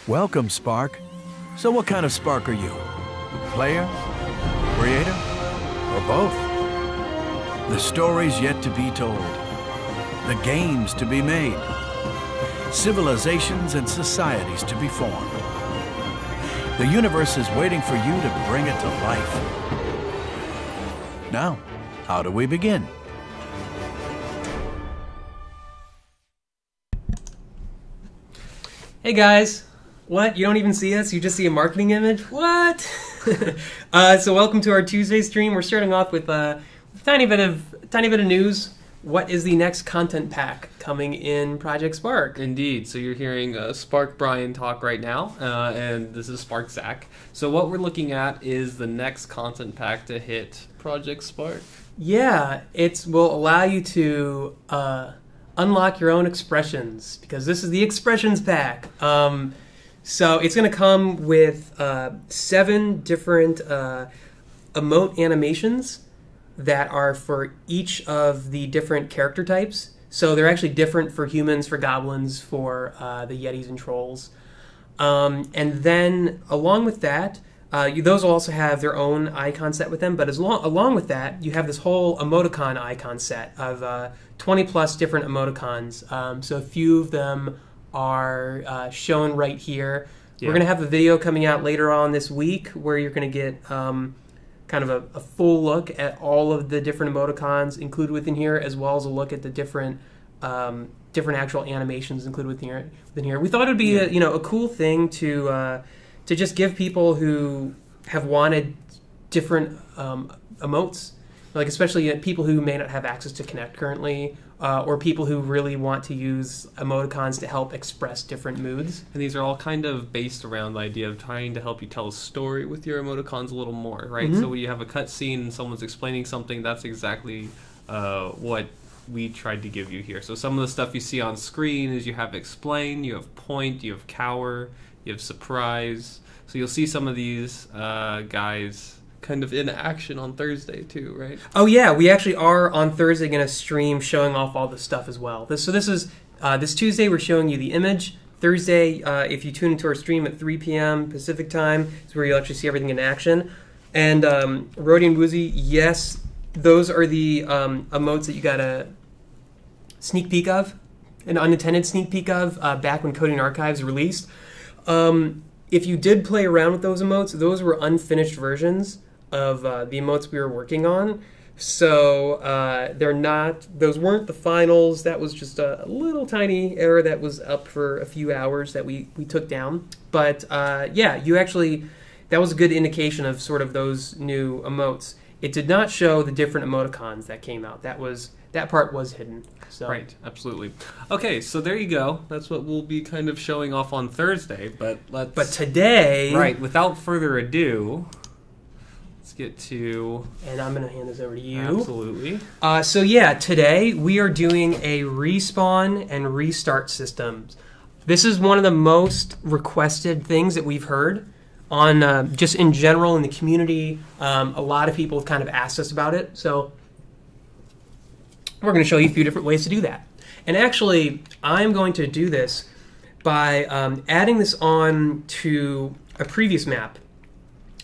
Welcome, Spark. So what kind of Spark are you? Player? Creator? Or both? The stories yet to be told. The games to be made. Civilizations and societies to be formed. The universe is waiting for you to bring it to life. Now, how do we begin? Hey guys, what? You don't even see us? You just see a marketing image? What? So welcome to our Tuesday stream. We're starting off with a tiny bit of news. What is the next content pack coming in Project Spark? Indeed. So you're hearing Spark Brian talk right now, and this is Spark Zach. So what we're looking at is the next content pack to hit Project Spark. Yeah, it will allow you to unlock your own expressions, because this is the expressions pack. So it's going to come with 7 different emote animations that are for each of the different character types. So they're actually different for humans, for goblins, for the yetis and trolls. And then along with that, those will also have their own icon set with them, but along with that, you have this whole emoticon icon set of 20 plus different emoticons. So a few of them are shown right here. Yeah. We're going to have a video coming out later on this week where you're going to get kind of a full look at all of the different emoticons included within here, as well as a look at the different actual animations included within here. We thought it would be a cool thing to just give people who have wanted different emotes, like especially people who may not have access to Connect currently, or people who really want to use emoticons to help express different moods. And these are all kind of based around the idea of trying to help you tell a story with your emoticons a little more, right? Mm-hmm. So when you have a cutscene and someone's explaining something, that's exactly what we tried to give you here. So some of the stuff you see on screen is you have explain, you have point, you have cower, you have surprise. So you'll see some of these guys kind of in action on Thursday too, right? Oh yeah, we actually are on Thursday going to stream showing off all the stuff as well. This is this Tuesday we're showing you the image. Thursday, if you tune into our stream at 3 p.m. Pacific time, is where you'll actually see everything in action. And Rody and Woozy, yes, those are the emotes that you got a sneak peek of, an unintended sneak peek of back when Coding Archives released. If you did play around with those emotes, those were unfinished versions of the emotes we were working on. So those weren't the finals. That was just a little tiny error that was up for a few hours that we took down. But yeah, that was a good indication of sort of those new emotes. It did not show the different emoticons that came out. That part was hidden. So. Right, absolutely. Okay, so there you go. That's what we'll be kind of showing off on Thursday. But today, right, without further ado, let's get to. And I'm going to hand this over to you. Absolutely. So yeah, today we are doing a respawn and restart systems. This is one of the most requested things that we've heard on just in general in the community. A lot of people have kind of asked us about it. So we're going to show you a few different ways to do that. And actually, I'm going to do this by adding this on to a previous map.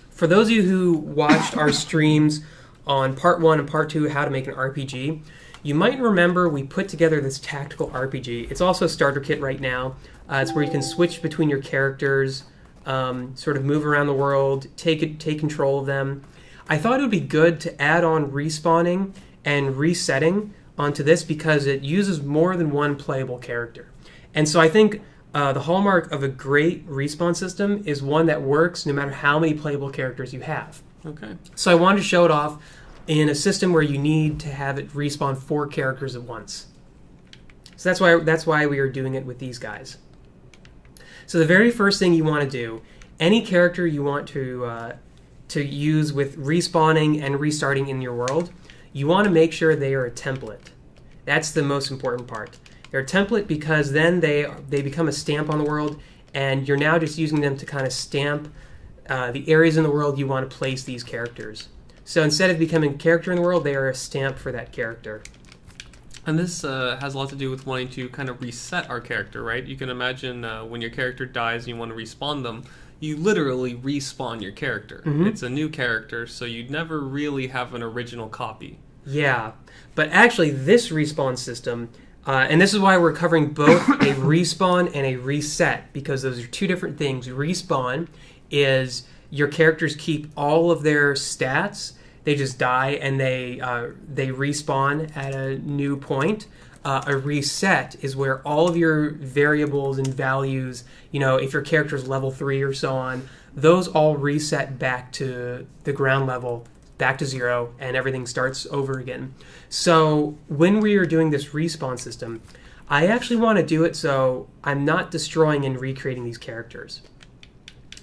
For those of you who watched our streams on Part 1 and Part 2, How to Make an RPG, you might remember we put together this tactical RPG. It's also a starter kit right now. It's where you can switch between your characters, sort of move around the world, take control of them. I thought it would be good to add on respawning and resetting onto this because it uses more than one playable character. And so I think the hallmark of a great respawn system is one that works no matter how many playable characters you have. Okay. So I wanted to show it off in a system where you need to have it respawn 4 characters at once. So that's why we are doing it with these guys. So the very first thing you want to do, any character you want to use with respawning and restarting in your world, you want to make sure they are a template. That's the most important part. They're a template because then they become a stamp on the world, and you're now just using them to kind of stamp the areas in the world you want to place these characters. So instead of becoming a character in the world, they are a stamp for that character. And this has a lot to do with wanting to kind of reset our character, right? You can imagine when your character dies and you want to respawn them, you literally respawn your character. It's a new character, so you'd never really have an original copy. Yeah, but actually this respawn system, and this is why we're covering both a respawn and a reset, because those are two different things. Respawn is your characters keep all of their stats. They just die and they respawn at a new point. A reset is where all of your variables and values, if your character's level 3 or so on, those all reset back to the ground level, back to 0, and everything starts over again. So when we are doing this respawn system, I actually want to do it so I'm not destroying and recreating these characters.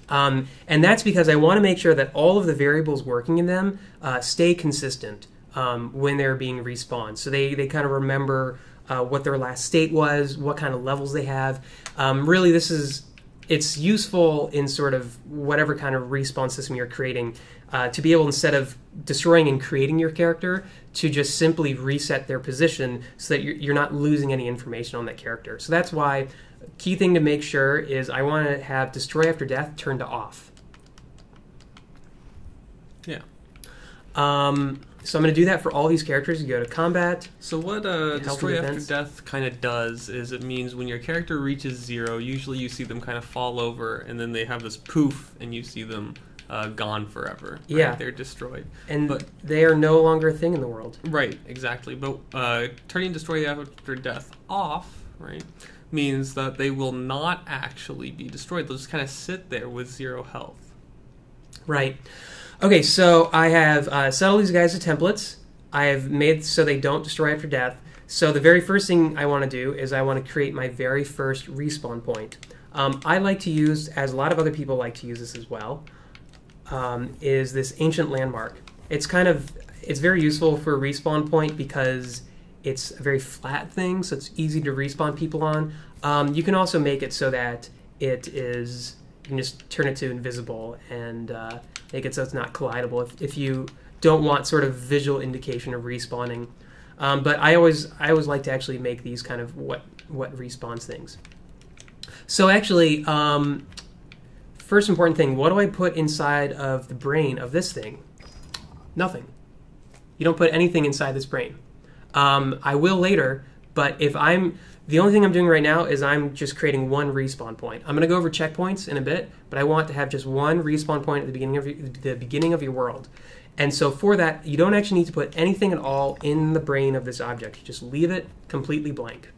And that's because I want to make sure that all of the variables working in them stay consistent when they're being respawned. So they kind of remember what their last state was, what kind of levels they have. Really, it's useful in sort of whatever kind of respawn system you're creating to be able, instead of destroying and creating your character, to just simply reset their position so that you're not losing any information on that character. So that's why key thing to make sure is I want to have Destroy After Death turned to off. Yeah. So I'm going to do that for all these characters. You go to Combat. So what Destroy After Death kind of does is it means when your character reaches 0, usually you see them kind of fall over, and then they have this poof, and you see them gone forever. Right? Yeah. They're destroyed. But they are no longer a thing in the world. Right, exactly. But turning Destroy After Death off, right, means that they will not actually be destroyed. They'll just kind of sit there with 0 health. Right. Okay, so I have set all these guys to templates. I have made so they don't destroy after death. So the very first thing I want to do is I want to create my very first respawn point. I like to use, as a lot of other people like to use this as well, is this ancient landmark. It's very useful for a respawn point because it's a very flat thing, so it's easy to respawn people on. You can also make it so that you can just turn it to invisible and make it so it's not collidable if you don't want sort of visual indication of respawning. But I always like to actually make these kind of what respawns things. So actually, first important thing, what do I put inside of the brain of this thing? Nothing. You don't put anything inside this brain. I will later, but the only thing I'm doing right now is I'm just creating one respawn point. I'm going to go over checkpoints in a bit, but I want to have just one respawn point at the beginning of your world. And so for that, you don't actually need to put anything at all in the brain of this object. You just leave it completely blank.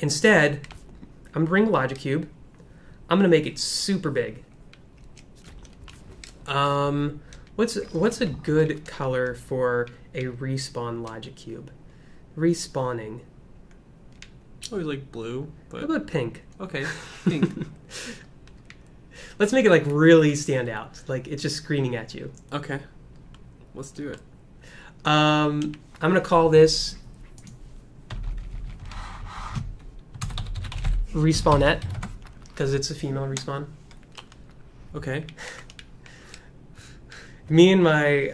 Instead, I'm going to bring a logic cube. I'm going to make it super big. What's a good color for a respawn logic cube? Respawning. Always like blue, but How about pink? Okay, pink. Let's make it like really stand out, like it's just screaming at you. Okay, let's do it. I'm gonna call this Respawnette because it's a female respawn. Okay. Me and I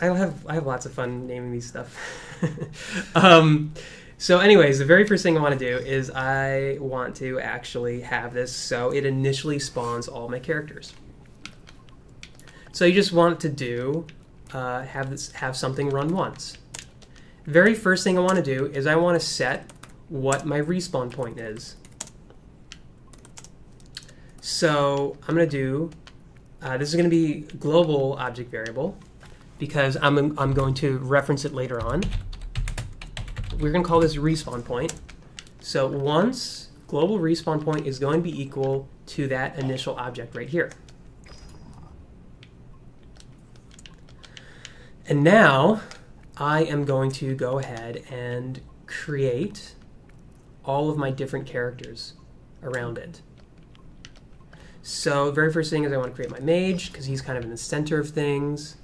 have lots of fun naming these stuff. So anyways, the very first thing I want to do is I want to actually have this so it initially spawns all my characters. So you just want to do have something run once. Very first thing I want to do is I want to set what my respawn point is. So I'm going to do this is going to be global object variable because I'm going to reference it later on. We're going to call this respawn point. So once global respawn point is going to be equal to that initial object right here. And now I am going to go ahead and create all of my different characters around it. So the very first thing is I want to create my mage because he's kind of in the center of things.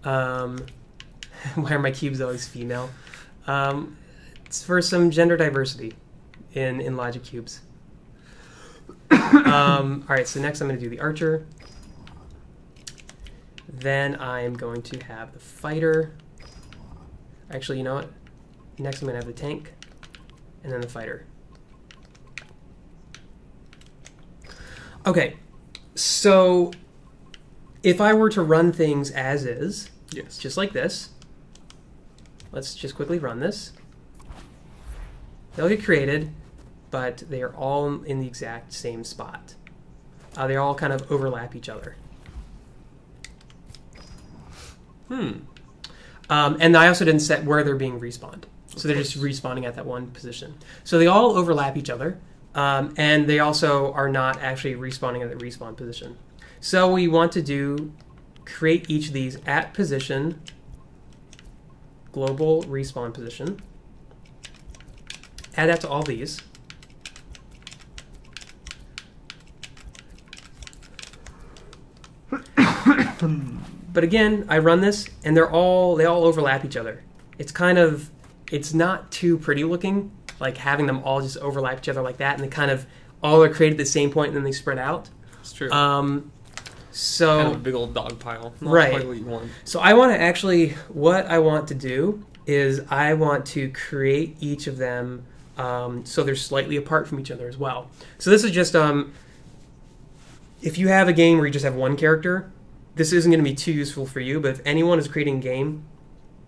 Why are my cubes always female? It's for some gender diversity in logic cubes. All right, so next I'm going to do the archer. Then I'm going to have the fighter. Actually, you know what? Next, I'm going to have the tank, and then the fighter. Okay, so if I were to run things as is, Yes. just like this, let's just quickly run this. They'll get created, but they are all in the exact same spot. They all kind of overlap each other. And I also didn't set where they're being respawned. So they're just respawning at that one position. So they all overlap each other, and they also are not actually respawning at the respawn position. So we want to create each of these at position, global respawn position. Add that to all these. But again, I run this, and they all overlap each other. It's not too pretty looking, like having them all just overlap each other like that, and they kind of all are created at the same point, and then they spread out. It's true. So kind of a big old dog pile. Not right. quite what you want. So what I want to do is I want to create each of them so they're slightly apart from each other as well. So this is just if you have a game where you just have one character, this isn't going to be too useful for you, but if anyone is creating a game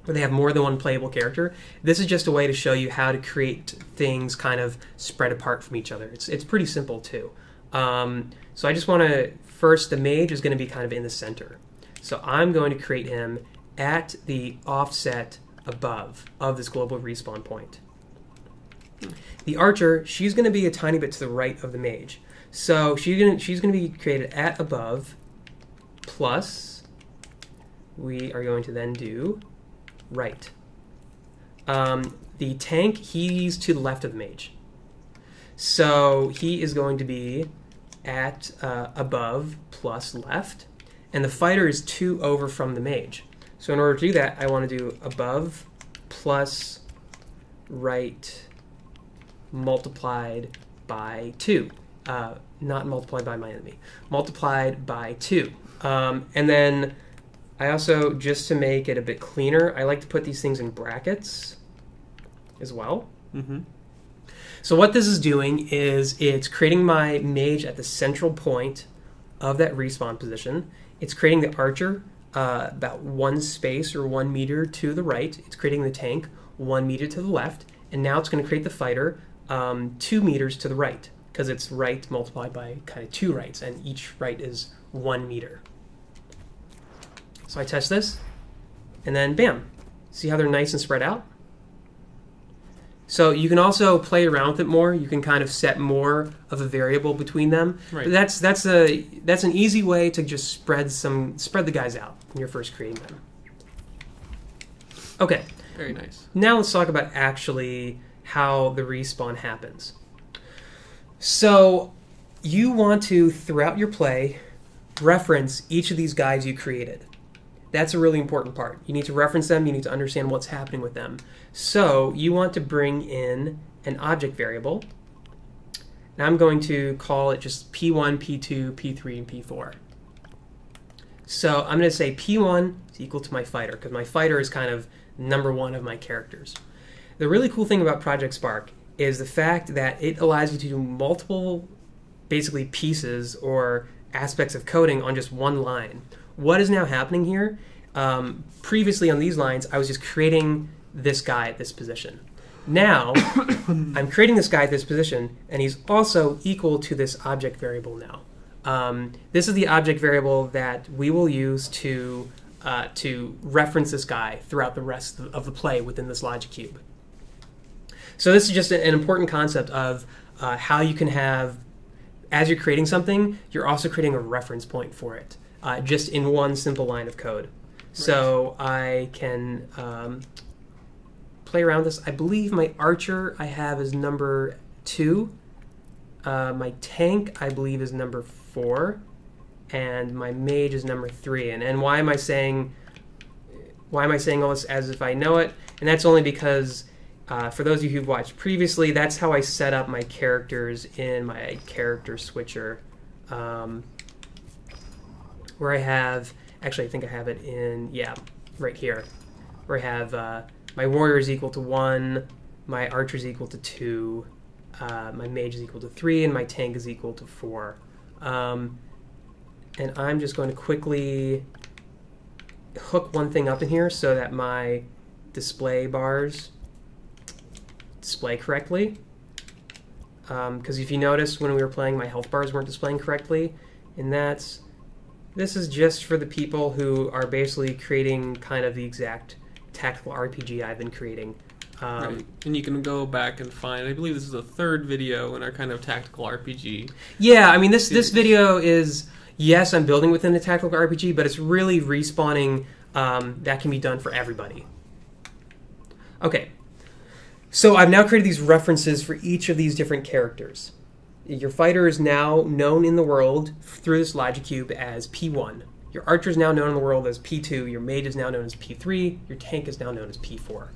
where they have more than one playable character, this is just a way to show you how to create things kind of spread apart from each other. It's pretty simple too. So I just want to, first the mage is going to be kind of in the center. So I'm going to create him at the offset above of this global respawn point. The archer, she's going to be a tiny bit to the right of the mage. So she's going to be created at above, plus we are going to then do right. The tank, he's to the left of the mage. So he is going to be at above plus left, and the fighter is 2 over from the mage. So in order to do that, I want to do above plus right multiplied by 2. Not multiplied by my enemy. Multiplied by 2. And then I also, just to make it a bit cleaner, I like to put these things in brackets as well. Mm-hmm. So what this is doing is it's creating my mage at the central point of that respawn position. It's creating the archer about 1 space or 1 meter to the right. It's creating the tank 1 meter to the left. And now it's going to create the fighter 2 meters to the right, because it's right multiplied by kind of 2 rights, and each right is 1 meter. So I test this, and then bam. See how they're nice and spread out? So you can also play around with it more. You can kind of set more of a variable between them. Right. But that's an easy way to just spread the guys out when you're first creating them. Okay. Very nice. Now let's talk about actually how the respawn happens. So you want to, throughout your play, reference each of these guys you created. That's a really important part. You need to reference them. You need to understand what's happening with them. So you want to bring in an object variable. Now I'm going to call it just P1, P2, P3, and P4. So I'm going to say P1 is equal to my fighter, because my fighter is kind of number 1 of my characters. The really cool thing about Project Spark is the fact that it allows you to do multiple, basically, pieces or aspects of coding on just one line. What is now happening here? Previously on these lines, I was just creating this guy at this position. Now, I'm creating this guy at this position, and he's also equal to this object variable now. This is the object variable that we will use to reference this guy throughout the rest of the play within this logic cube. So this is just an important concept of how you can have, as you're creating something, you're also creating a reference point for it, just in one simple line of code. Right. So I can play around this. I believe my archer I have is number 2. My tank I believe is number 4. And my mage is number 3. And why am I saying all this as if I know it? And that's only because for those of you who've watched previously, that's how I set up my characters in my character switcher, where I have, actually I think I have it in, yeah, right here, where I have my warrior is equal to 1, my archer is equal to 2, my mage is equal to 3, and my tank is equal to 4. And I'm just going to quickly hook one thing up in here so that my display bars display correctly. Because if you notice, when we were playing, my health bars weren't displaying correctly. And this is just for the people who are basically creating kind of the exact tactical RPG I've been creating. Right. And you can go back and find, I believe this is the 3rd video in our kind of tactical RPG. Yeah, I mean, this video is, yes, I'm building within the tactical RPG, but it's really respawning that can be done for everybody. Okay, so I've now created these references for each of these different characters. Your fighter is now known in the world through this logic cube as P1. Your archer is now known in the world as P2. Your mage is now known as P3. Your tank is now known as P4.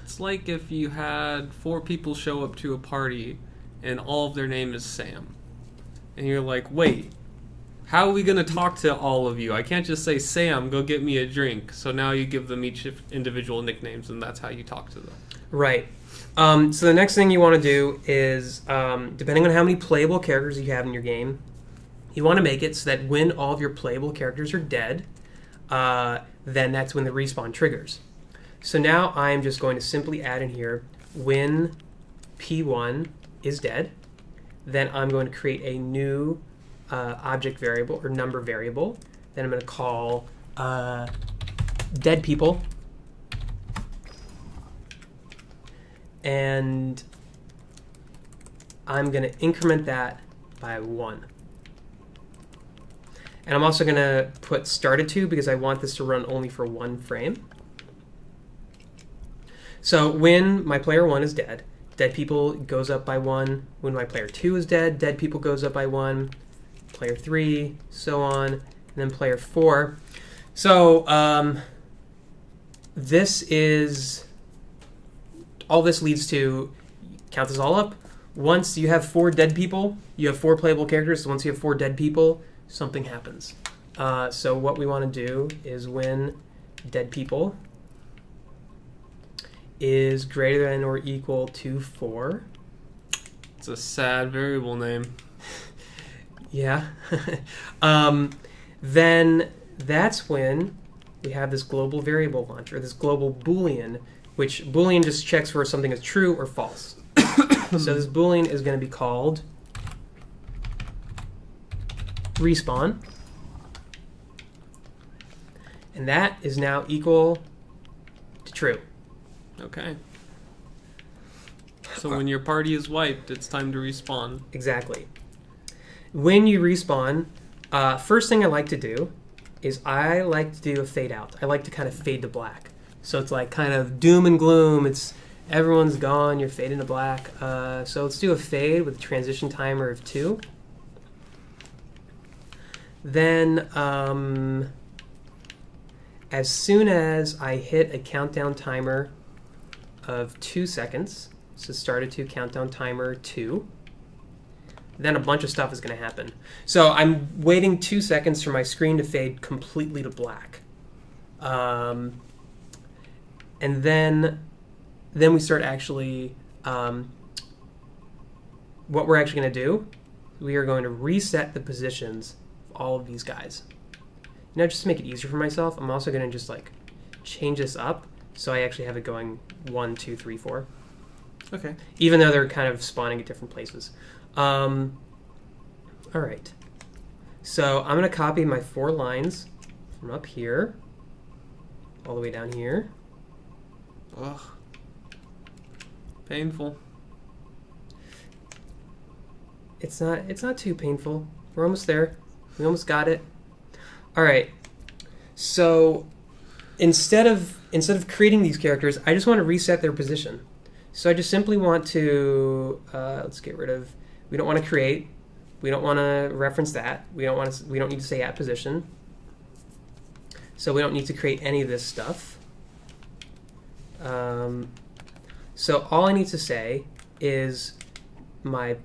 It's like if you had 4 people show up to a party and all of their name is Sam. And you're like, wait, how are we going to talk to all of you? I can't just say, Sam, go get me a drink. So now you give them each individual nicknames, and that's how you talk to them. Right. So the next thing you want to do is, depending on how many playable characters you have in your game, you want to make it so that when all of your playable characters are dead, then that's when the respawn triggers. So now I'm just going to simply add in here, when P1 is dead, then I'm going to create a new object variable or number variable. Then I'm going to call dead people. And I'm going to increment that by 1. And I'm also going to put started to because I want this to run only for 1 frame. So when my player 1 is dead, dead people goes up by 1. When my player 2 is dead, dead people goes up by 1. Player 3, so on, and then player 4. So this is, all this leads to, count this all up. Once you have 4 dead people, you have 4 playable characters. So once you have 4 dead people, something happens. So what we want to do is when dead people is greater than or equal to 4. It's a sad variable name. Yeah. Then that's when we have this global variable launcher, this global Boolean, which Boolean just checks for something is true or false. So this Boolean is going to be called respawn. And that is now equal to true. Okay. So when your party is wiped, it's time to respawn. Exactly. When you respawn, first thing I like to do is I like to do a fade out. I like to kind of fade to black. So it's like kind of doom and gloom. It's everyone's gone, you're fading to black. So let's do a fade with a transition timer of 2. Then as soon as I hit a countdown timer of 2 seconds, so started to countdown timer 2, then a bunch of stuff is going to happen. So I'm waiting 2 seconds for my screen to fade completely to black. And then we start actually, what we're actually going to do, we are going to reset the positions of all of these guys. Now, just to make it easier for myself, I'm also going to just like change this up so I actually have it going 1, 2, 3, 4. Okay. Even though they're kind of spawning at different places. All right. So I'm going to copy my 4 lines from up here all the way down here. Ugh. Painful. It's not too painful. We're almost there. We almost got it. All right. So instead of creating these characters, I just want to reset their position. So I just simply want to let's get rid of. We don't want to create. We don't want to reference that. We don't need to say at position. So we don't need to create any of this stuff. So all I need to say is the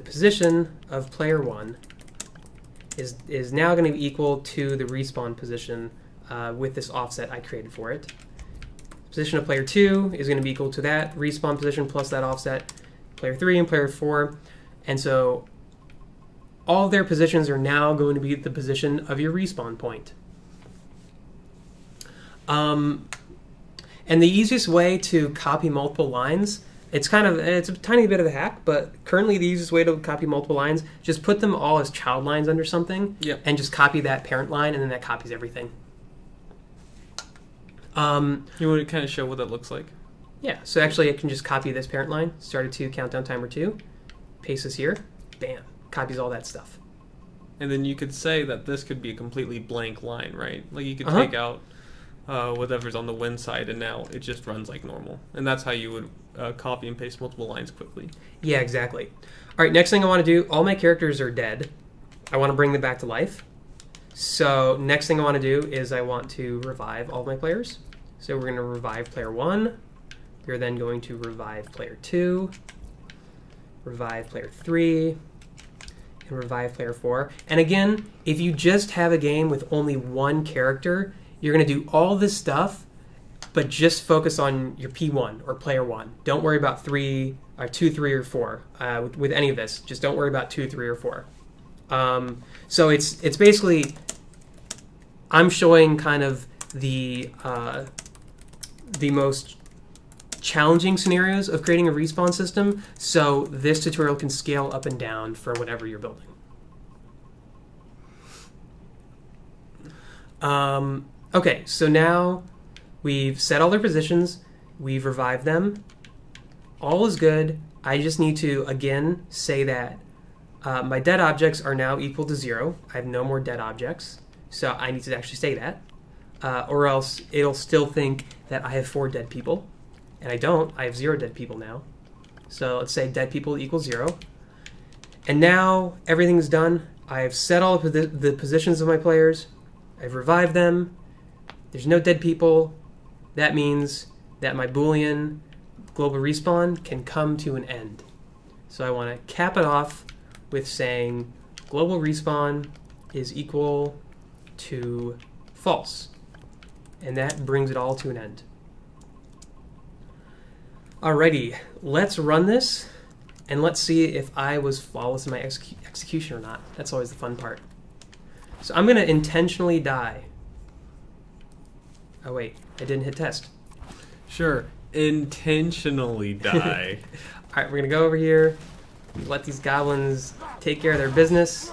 position of player 1 is now going to be equal to the respawn position with this offset I created for it. position of player 2 is going to be equal to that respawn position plus that offset, player 3 and player 4. And so all of their positions are now going to be the position of your respawn point. And the easiest way to copy multiple lines, it's a tiny bit of a hack, but currently the easiest way to copy multiple lines, just put them all as child lines under something, and just copy that parent line, and then that copies everything. You want to kind of show what that looks like? Yeah, so actually I can just copy this parent line, start at 2, countdown timer 2, paste this here, bam, copies all that stuff. And then you could say that this could be a completely blank line, right? Like you could take out whatever's on the win side, and now it just runs like normal. And that's how you would copy and paste multiple lines quickly. Yeah, exactly. All right, next thing I want to do, all my characters are dead. I want to bring them back to life. So next thing I want to do is I want to revive all of my players. So we're going to revive player 1. We're then going to revive player 2, revive player 3, and revive player 4. And again, if you just have a game with only one character, you're going to do all this stuff, but just focus on your P1 or player 1. Don't worry about 2, 3, or 4 with any of this. Just don't worry about 2, 3, or 4. So it's basically, I'm showing kind of the most challenging scenarios of creating a respawn system, so this tutorial can scale up and down for whatever you're building. Okay, so now we've set all their positions, we've revived them, all is good. I just need to, again, say that my dead objects are now equal to 0. I have no more dead objects, so I need to actually say that, or else it'll still think that I have 4 dead people, and I don't. I have 0 dead people now. So let's say dead people equals 0. And now everything's done. I've set all of the positions of my players. I've revived them. There's no dead people. That means that my Boolean global respawn can come to an end. So I want to cap it off with saying global respawn is equal to false. And that brings it all to an end. Alrighty, let's run this, and let's see if I was flawless in my execution or not. That's always the fun part. So I'm going to intentionally die. Oh wait, I didn't hit test. Sure, intentionally die. Alright, we're going to go over here, let these goblins take care of their business.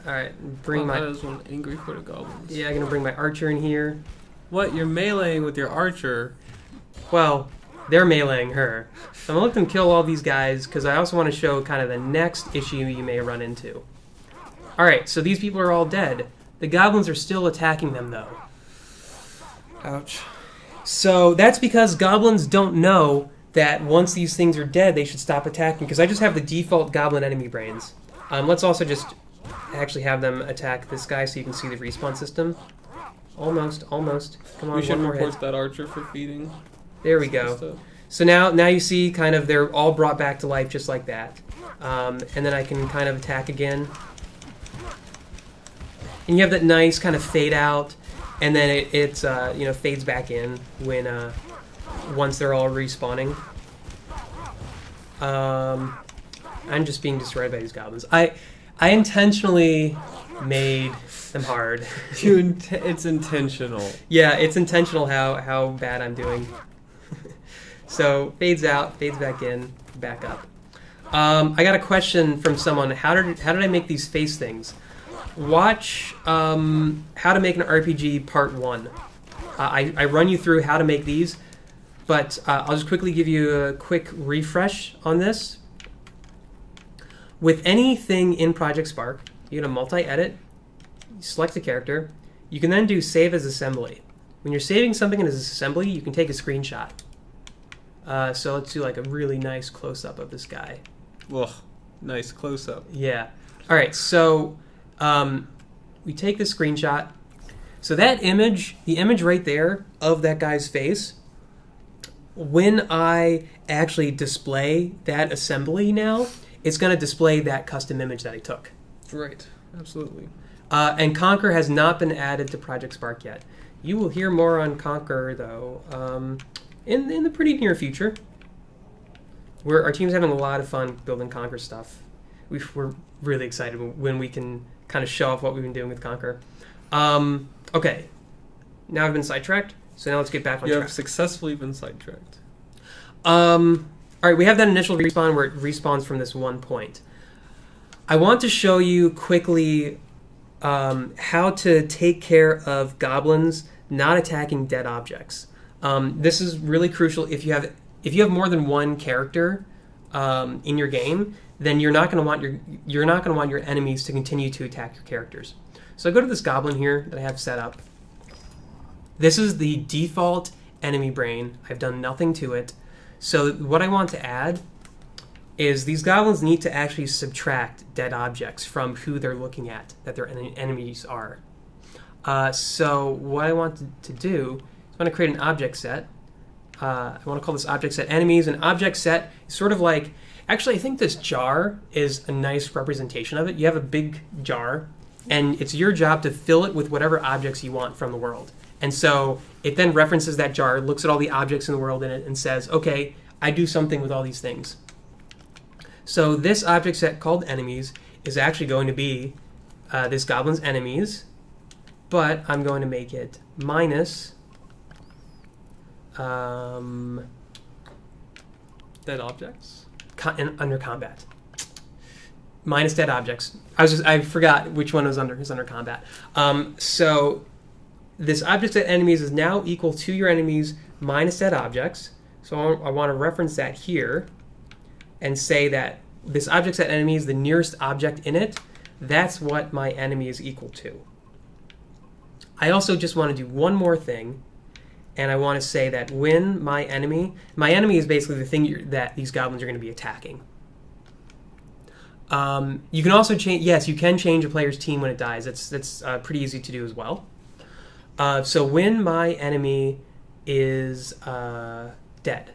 Alright, bring my... That is one angry horde of goblins. Yeah, I'm going to bring my archer in here. What? You're meleeing with your archer? Well, they're meleeing her. So I'm going to let them kill all these guys, because I also want to show kind of the next issue you may run into. Alright, so these people are all dead. The goblins are still attacking them, though. Ouch. So that's because goblins don't know that once these things are dead, they should stop attacking, because I just have the default goblin enemy brains. Let's also just actually have them attack this guy so you can see the respawn system. Almost. Come on, we should one more report hit. that archer for feeding. There we go. So now you see kind of they're all brought back to life just like that. And then I can kind of attack again. And you have that nice kind of fade out, and then it fades back in when once they're all respawning. I'm just being destroyed by these goblins. I intentionally made them hard. It's intentional. Yeah, it's intentional how bad I'm doing. So fades out, fades back in, back up. I got a question from someone. How did I make these face things? Watch how to make an RPG part 1. I run you through how to make these, but I'll just quickly give you a quick refresh on this. With anything in Project Spark, you go to multi-edit, select a character. You can then do save as assembly. When you're saving something as assembly, you can take a screenshot. So let's do like a really nice close-up of this guy. Ugh, nice close-up. Yeah. All right, so we take the screenshot. So that image, the image right there of that guy's face, when I actually display that assembly now, it's going to display that custom image that I took. Right, absolutely. And Conquer has not been added to Project Spark yet. You will hear more on Conquer, though, in the pretty near future. Our team's having a lot of fun building Conquer stuff. We're really excited when we can kind of show off what we've been doing with Conquer. Okay, now I've been sidetracked, so now let's get back on track. You have successfully been sidetracked. All right, we have that initial respawn where it respawns from this one point. I want to show you quickly how to take care of goblins not attacking dead objects. This is really crucial if you have more than one character in your game. Then you're not going to want your enemies to continue to attack your characters. So I go to this goblin here that I have set up. This is the default enemy brain. I've done nothing to it. So what I want to add is these goblins need to actually subtract dead objects from who they're looking at, that their enemies are. So what I want to do is I want to create an object set. I want to call this object set enemies. An object set is sort of like, actually I think this jar is a nice representation of it. You have a big jar, and it's your job to fill it with whatever objects you want from the world. And so it then references that jar, looks at all the objects in the world in it, and says, okay, I do something with all these things. So this object set called enemies is actually going to be this goblin's enemies, but I'm going to make it minus dead objects? Under combat. Minus dead objects. I forgot which one was under combat. So this object set enemies is now equal to your enemies minus dead objects. So I want to reference that here and say that this object set enemies, the nearest object in it, that's what my enemy is equal to. I also just want to do one more thing, and I want to say that when my enemy is basically the thing that these goblins are going to be attacking. You can also change, yes, you can change a player's team when it dies. That's pretty easy to do as well. So when my enemy is dead,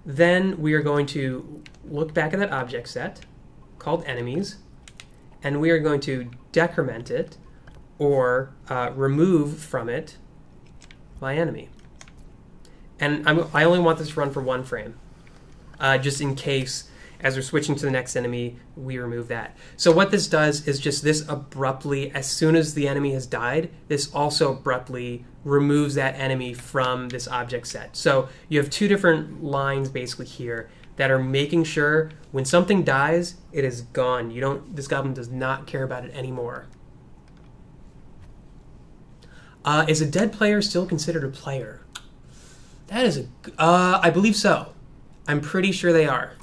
then we are going to look back at that object set called enemies, and we are going to decrement it or remove from it my enemy. And I only want this to run for one frame, just in case as we're switching to the next enemy, we remove that. So what this does is just this abruptly, as soon as the enemy has died, this also abruptly removes that enemy from this object set. So you have two different lines basically here that are making sure when something dies, it is gone. This goblin does not care about it anymore. Is a dead player still considered a player? That is I believe so. I'm pretty sure they are.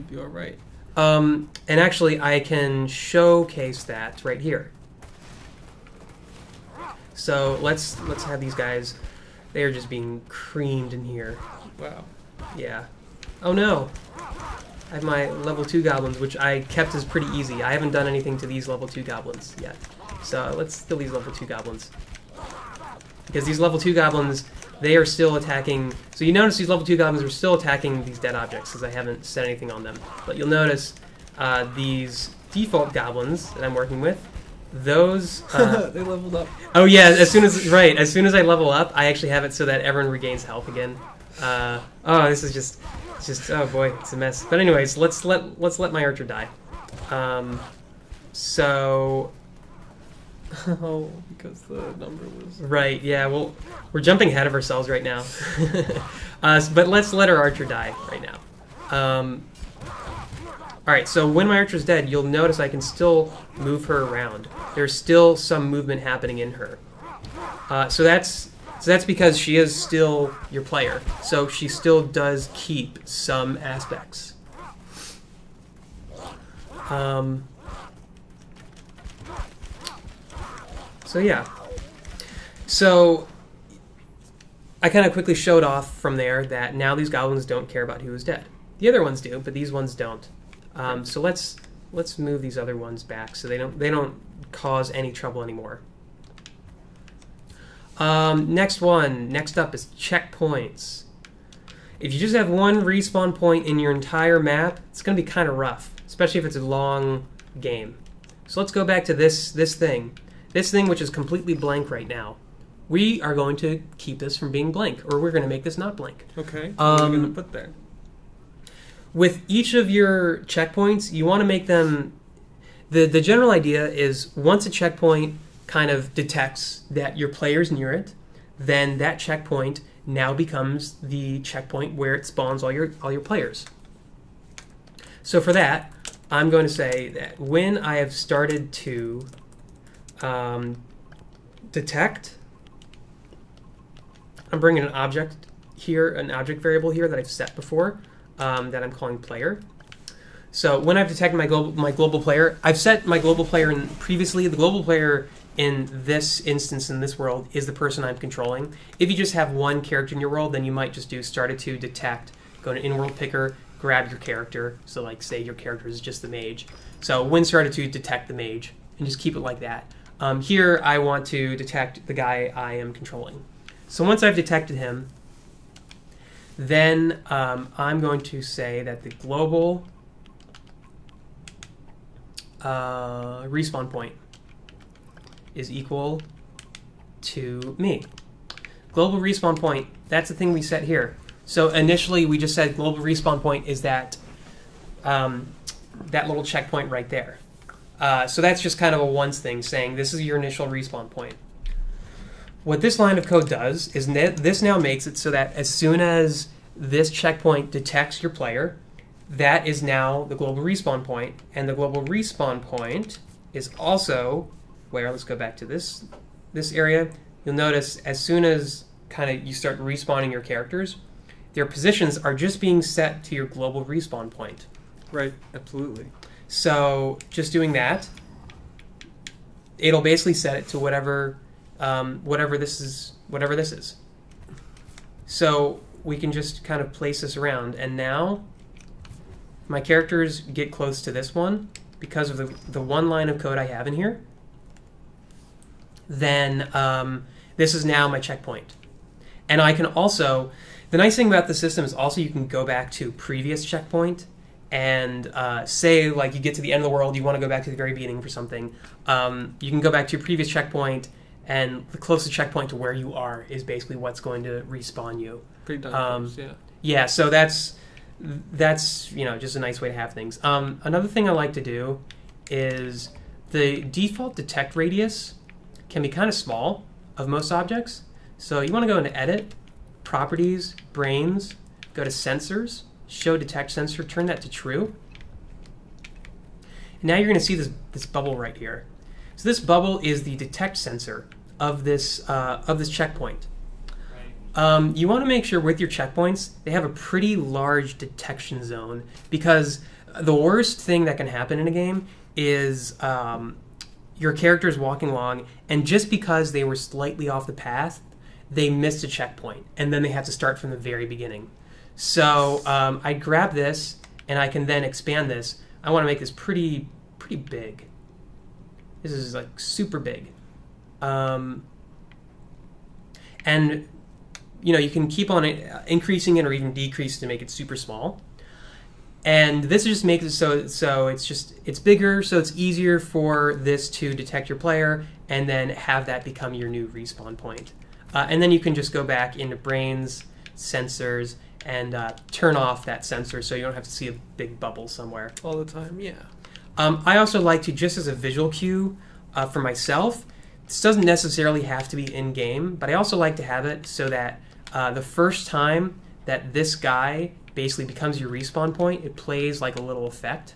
You're right. And actually, I can showcase that right here. So let's have these guys. They are just being creamed in here. Wow. Yeah. Oh no. I have my level 2 goblins, which I kept as pretty easy. I haven't done anything to these level 2 goblins yet. So let's kill these level 2 goblins. Because these level 2 goblins, they are still attacking. So you notice these level 2 goblins are still attacking these dead objects because I haven't said anything on them. But you'll notice these default goblins that I'm working with, those they leveled up. Oh yeah, as soon as I level up, I actually have it so that everyone regains health again. Oh, this is just oh boy, it's a mess. But anyways, let's let my archer die. So oh, because the number was right. Yeah, well, we're jumping ahead of ourselves right now. But let's let our archer die right now. All right, so when my archer's dead, you'll notice I can still move her around. There's still some movement happening in her. So that's because she is still your player. So she still does keep some aspects. So yeah. So I kind of quickly showed off from there that now these goblins don't care about who is dead. The other ones do, but these ones don't. So let's move these other ones back so they don't cause any trouble anymore. Next up is checkpoints. If you just have one respawn point in your entire map, it's going to be kind of rough, especially if it's a long game. So let's go back to this thing. this thing which is completely blank right now, we are going to keep this from being blank, or we're going to make this not blank. Okay. What are we going to put there? With each of your checkpoints, you want to make them... The general idea is once a checkpoint kind of detects that your player's near it, then that checkpoint now becomes the checkpoint where it spawns all your players. So for that, I'm going to say that when I have started to detect, I'm bringing an object here, an object variable here that I've set before that I'm calling player. So when I've detected my global player, I've set my global player in previously. The global player in this instance, in this world, is the person I'm controlling. If you just have one character in your world, then you might just do started to detect, go to in-world picker, grab your character. So like say your character is just the mage. So when started to detect the mage, and just keep it like that. Here I want to detect the guy I am controlling. So once I've detected him, then I'm going to say that the global respawn point is equal to me. Global respawn point, that's the thing we set here. So initially we just said global respawn point is that that little checkpoint right there. So that's just kind of a once thing saying this is your initial respawn point. What this line of code does is this now makes it so that as soon as this checkpoint detects your player, that is now the global respawn point. And the global respawn point is also where, let's go back to this area. You'll notice as soon as kind of you start respawning your characters, their positions are just being set to your global respawn point. Right, absolutely. So just doing that, it'll basically set it to whatever this is. So we can just kind of place this around, and now my characters get close to this one because of the one line of code I have in here. Then this is now my checkpoint. And I can also, the nice thing about the system is also you can go back to previous checkpoint and say like you get to the end of the world, you want to go back to the very beginning for something. You can go back to your previous checkpoint, and the closest checkpoint to where you are is basically what's going to respawn you. Pretty darn close, yeah. Yeah, so that's just a nice way to have things. Another thing I like to do is the default detect radius can be kind of small of most objects. So you want to go into Edit, Properties, Brains, go to Sensors, Show Detect Sensor, turn that to True. And now you're going to see this bubble right here. So this bubble is the detect sensor of this checkpoint. You want to make sure with your checkpoints they have a pretty large detection zone, because the worst thing that can happen in a game is your character is walking along, and just because they were slightly off the path, they missed a checkpoint, and then they have to start from the very beginning. So I grab this, and I can then expand this. I want to make this pretty big. This is like super big. And you can keep on increasing it or even decrease to make it super small. And this just makes it so it's bigger, so it's easier for this to detect your player and then have that become your new respawn point. And then you can just go back into Brains, Sensors, and turn off that sensor so you don't have to see a big bubble somewhere. All the time, yeah. I also like to, just as a visual cue for myself, this doesn't necessarily have to be in-game, but I also like to have it so that the first time that this guy basically becomes your respawn point, it plays like a little effect.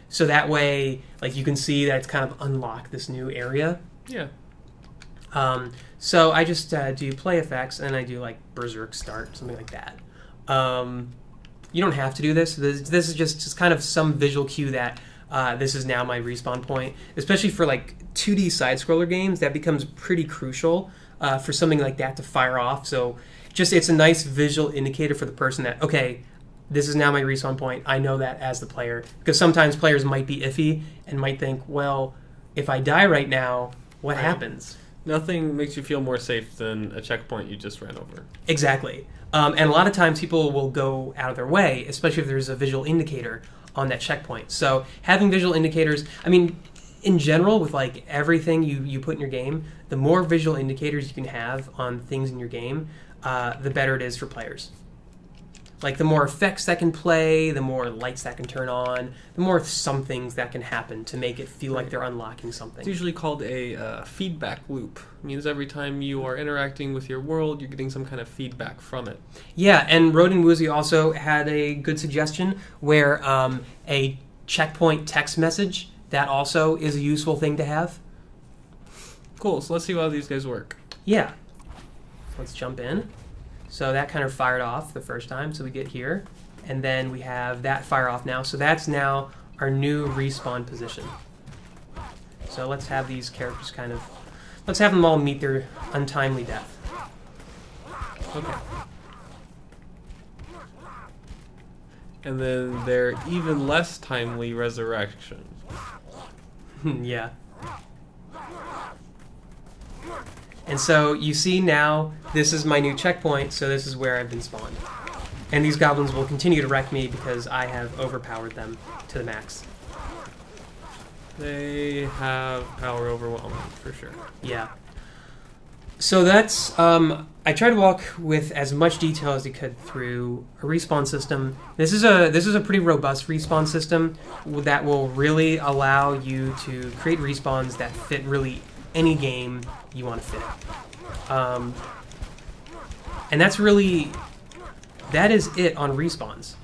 So that way, like you can see that it's kind of unlocked this new area. Yeah. So I just do play effects, and I do like Berserk start, something like that. You don't have to do this. This is just kind of some visual cue that this is now my respawn point. Especially for like 2D side-scroller games, that becomes pretty crucial for something like that to fire off. So it's a nice visual indicator for the person that, okay, this is now my respawn point. I know that as the player. Because sometimes players might be iffy and might think, well, if I die right now, what happens? Nothing makes you feel more safe than a checkpoint you just ran over. Exactly. And a lot of times people will go out of their way, especially if there's a visual indicator on that checkpoint. So having visual indicators, I mean, in general, with like everything you put in your game, the more visual indicators you can have on things in your game, the better it is for players. Like the more effects that can play, the more lights that can turn on, the more some things that can happen to make it feel like they're unlocking something. It's usually called a feedback loop. It means every time you are interacting with your world, you're getting some kind of feedback from it. Yeah, and Rodin Woozy also had a good suggestion where a checkpoint text message, that also is a useful thing to have. Cool, so let's see how these guys work. Yeah. Let's jump in. So that kind of fired off the first time, so we get here. And then we have that fire off now. So that's now our new respawn position. So let's have these characters let's have them all meet their untimely death. Okay. And then their even less timely resurrection. Yeah. And so you see now, this is my new checkpoint, so this is where I've been spawned. And these goblins will continue to wreck me because I have overpowered them to the max. They have power overwhelming, for sure. Yeah. So that's, I tried to walk with as much detail as I could through a respawn system. This is a pretty robust respawn system that will really allow you to create respawns that fit really any game you want to fit. And that is it on respawns.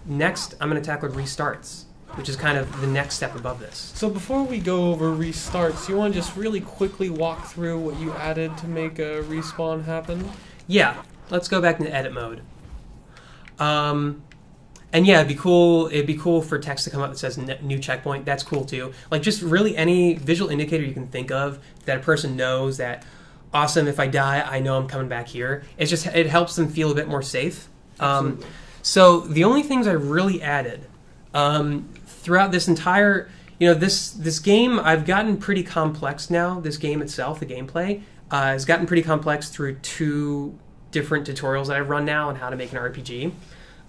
Next, I'm going to tackle restarts, which is kind of the next step above this. So before we go over restarts, you want to just really quickly walk through what you added to make a respawn happen? Yeah, let's go back into edit mode. And yeah, it'd be cool for text to come up that says new checkpoint. That's cool too. Like just really any visual indicator you can think of that a person knows that, awesome, if I die, I know I'm coming back here. It helps them feel a bit more safe. So the only things I really added throughout this entire, this game, I've gotten pretty complex now. This game itself, the gameplay, has gotten pretty complex through 2 different tutorials that I've run now on how to make an RPG.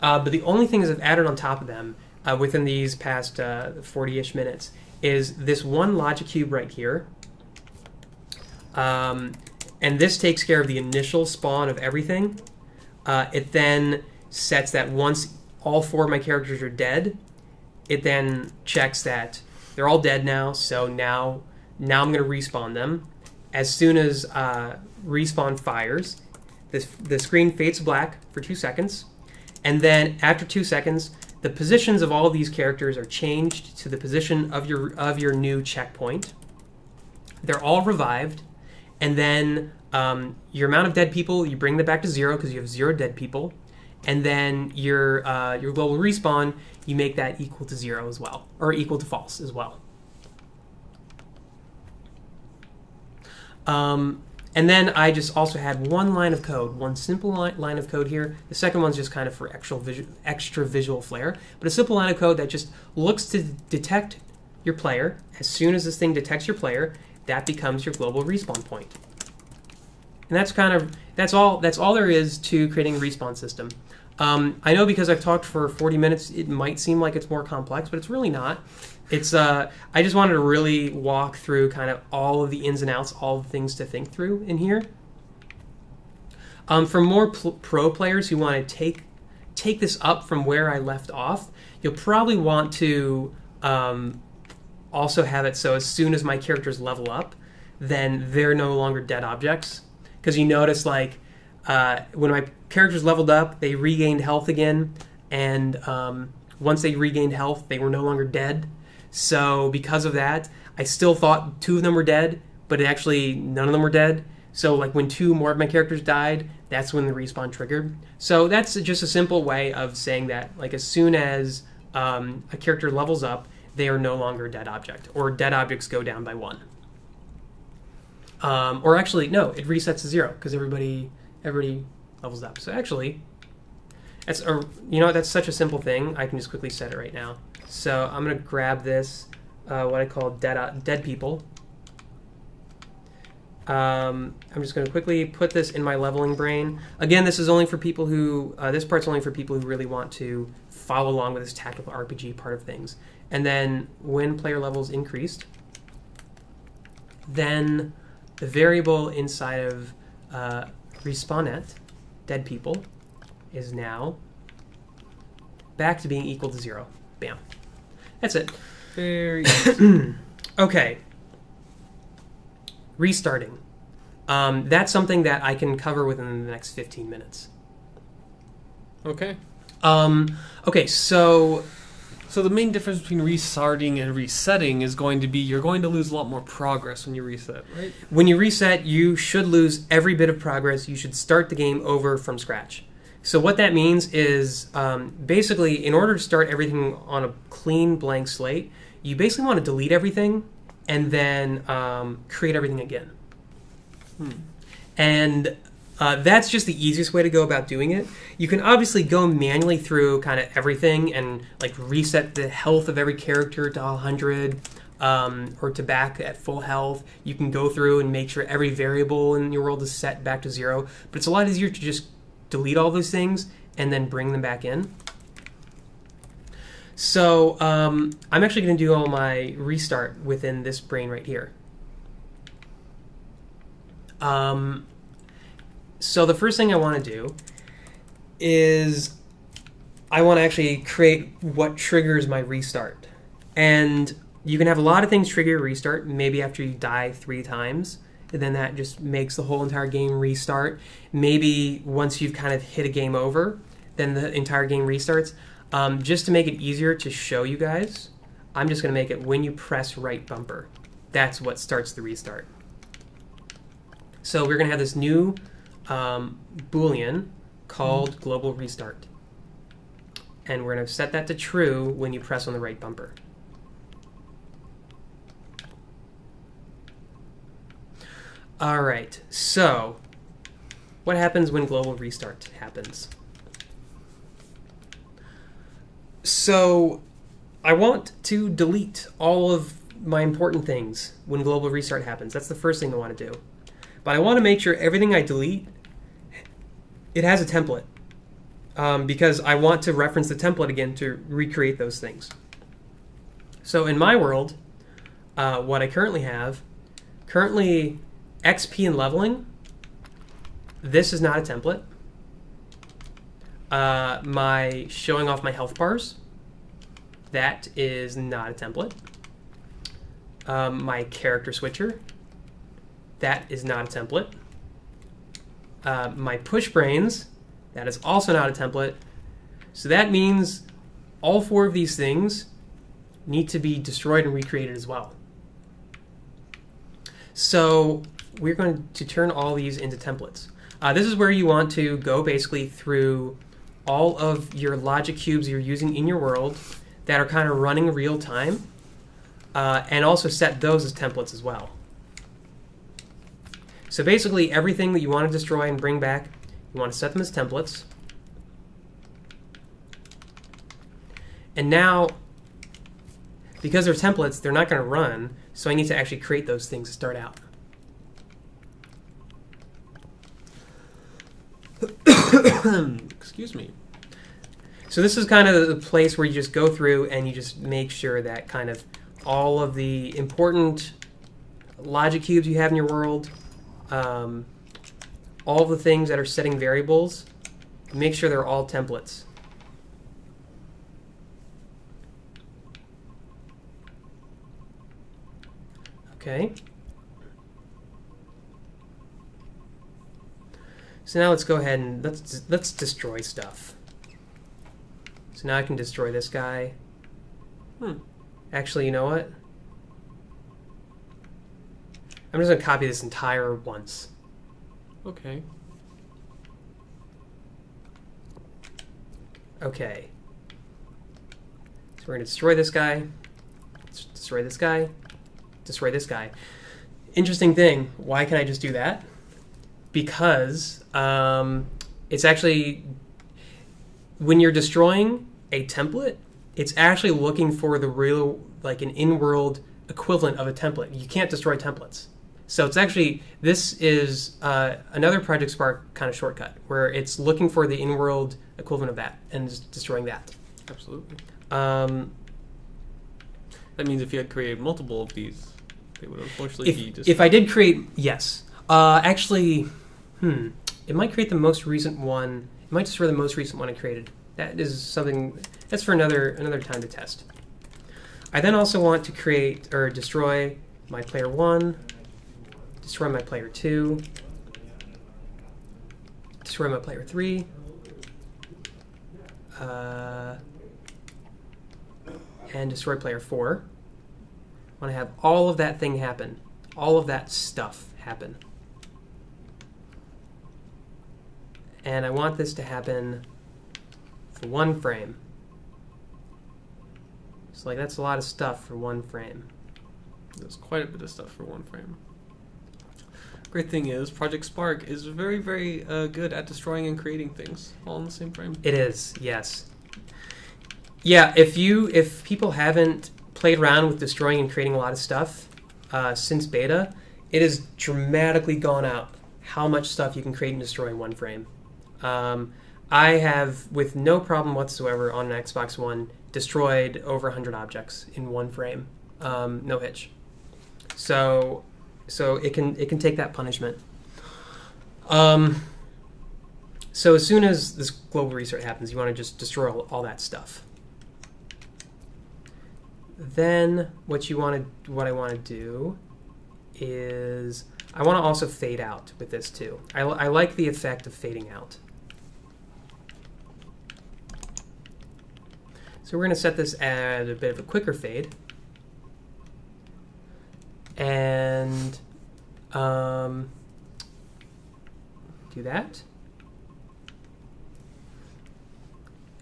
But the only things I've added on top of them within these past 40-ish minutes is this one logic cube right here. And this takes care of the initial spawn of everything. It then sets that once all 4 of my characters are dead, it then checks that they're all dead now, so now I'm going to respawn them. As soon as respawn fires, the screen fades black for 2 seconds. And then after 2 seconds, the positions of all of these characters are changed to the position of your new checkpoint. They're all revived, and then your amount of dead people, you bring them back to 0 because you have 0 dead people, and then your global respawn, you make that equal to 0 as well, or equal to false as well. And then I just also had one line of code, one simple line of code here. The second one's just kind of for extra visual flair, but a simple line of code that just looks to detect your player. As soon as this thing detects your player, that becomes your global respawn point. And that's all there is to creating a respawn system. I know because I've talked for 40 minutes, it might seem like it's more complex, but it's really not. It's I just wanted to really walk through kind of all of the ins and outs, all the things to think through in here. For more pro players who want to take this up from where I left off, you'll probably want to also have it so as soon as my characters level up, then they're no longer dead objects. Because you notice, like, when my characters leveled up, they regained health again, and once they regained health, they were no longer dead. So because of that, I still thought 2 of them were dead, but actually none of them were dead. So like when 2 more of my characters died, that's when the respawn triggered. So that's just a simple way of saying that, like, as soon as a character levels up, they are no longer a dead object, or dead objects go down by 1. Or actually, no, it resets to 0 because everybody levels up. So actually, that's such a simple thing. I can just quickly set it right now. So I'm going to grab this, what I call dead people. I'm just going to quickly put this in my leveling brain. Again, this is only for people who, this part's only for people who really want to follow along with this tactical RPG part of things. And then when player levels increased, then the variable inside of respawnnet, dead people, is now back to being equal to 0. Bam. That's it. Very easy. Okay. Restarting. That's something that I can cover within the next 15 minutes. Okay. Okay, so the main difference between restarting and resetting is going to be you're going to lose a lot more progress when you reset, right? when you reset, you should lose every bit of progress. You should start the game over from scratch. So what that means is basically in order to start everything on a clean blank slate, you basically want to delete everything and then create everything again. And that's just the easiest way to go about doing it. You can obviously go manually through kind of everything and like reset the health of every character to 100 or to back at full health. You can go through and make sure every variable in your world is set back to 0. But it's a lot easier to just delete all those things and then bring them back in. So I'm actually going to do all my restart within this brain right here. So the first thing I want to do is I want to actually create what triggers my restart. And you can have a lot of things trigger your restart, maybe after you die 3 times, and then that just makes the whole entire game restart. Maybe once you've kind of hit a game over, then the entire game restarts. Just to make it easier to show you guys, I'm just going to make it when you press right bumper. That's what starts the restart. So we're going to have this new Boolean called global restart. And we're going to set that to true when you press on the right bumper. All right, so what happens when global restart happens? So I want to delete all of my important things when global restart happens. That's the first thing I want to do. But I want to make sure everything I delete, it has a template. Because I want to reference the template again to recreate those things. So in my world, what I currently have, XP and leveling, this is not a template. My showing off my health bars, that is not a template. My character switcher, that is not a template. My push brains, that is also not a template. So that means all 4 of these things need to be destroyed and recreated as well. So we're going to turn all these into templates. This is where you want to go basically through all of your logic cubes you're using in your world that are kind of running real time, and also set those as templates as well. So basically everything that you want to destroy and bring back, you want to set them as templates. And now, because they're templates, they're not going to run, so I need to actually create those things to start out. Excuse me. So this is kind of the place where you just go through and you just make sure that kind of all of the important logic cubes you have in your world, all the things that are setting variables, make sure they're all templates. Okay. So now let's go ahead and let's destroy stuff. So now I can destroy this guy. Actually, you know what? I'm just going to copy this entire once. Okay. Okay. So we're going to destroy this guy, destroy this guy, destroy this guy. Interesting thing, why can I just do that? Because it's actually, when you're destroying a template, it's actually looking for the real, like an in-world equivalent of a template. You can't destroy templates. So it's actually, this is another Project Spark kind of shortcut, where it's looking for the in-world equivalent of that and just destroying that. Absolutely. Um, That means if you had created multiple of these, they would unfortunately be just... if I did create, yes. Actually, it might create the most recent one. It might destroy the most recent one I created. That is something that's for another time to test. I then also want to create or destroy my player 1, destroy my player 2, destroy my player 3, and destroy player 4. I want to have all of that thing happen. All of that stuff happen. And I want this to happen for 1 frame. So like that's a lot of stuff for 1 frame. There's quite a bit of stuff for 1 frame. Great thing is, Project Spark is very, very good at destroying and creating things all in the same frame. It is, yes. Yeah, if people haven't played around with destroying and creating a lot of stuff since beta, it has dramatically gone up how much stuff you can create and destroy in 1 frame. I have, with no problem whatsoever on an Xbox One, destroyed over 100 objects in 1 frame, no hitch. So it can take that punishment. So as soon as this global restart happens, you want to just destroy all that stuff. Then what I want to do is I want to also fade out with this too. I like the effect of fading out. So we're going to set this at a bit of a quicker fade. And do that.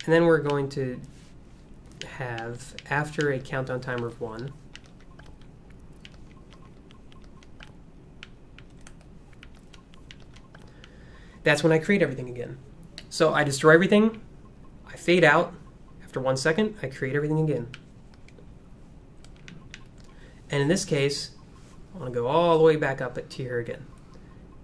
And then we're going to have, after a countdown timer of 1, that's when I create everything again. So I destroy everything, I fade out, after 1 second, I create everything again. And in this case, I want to go all the way back up to here again.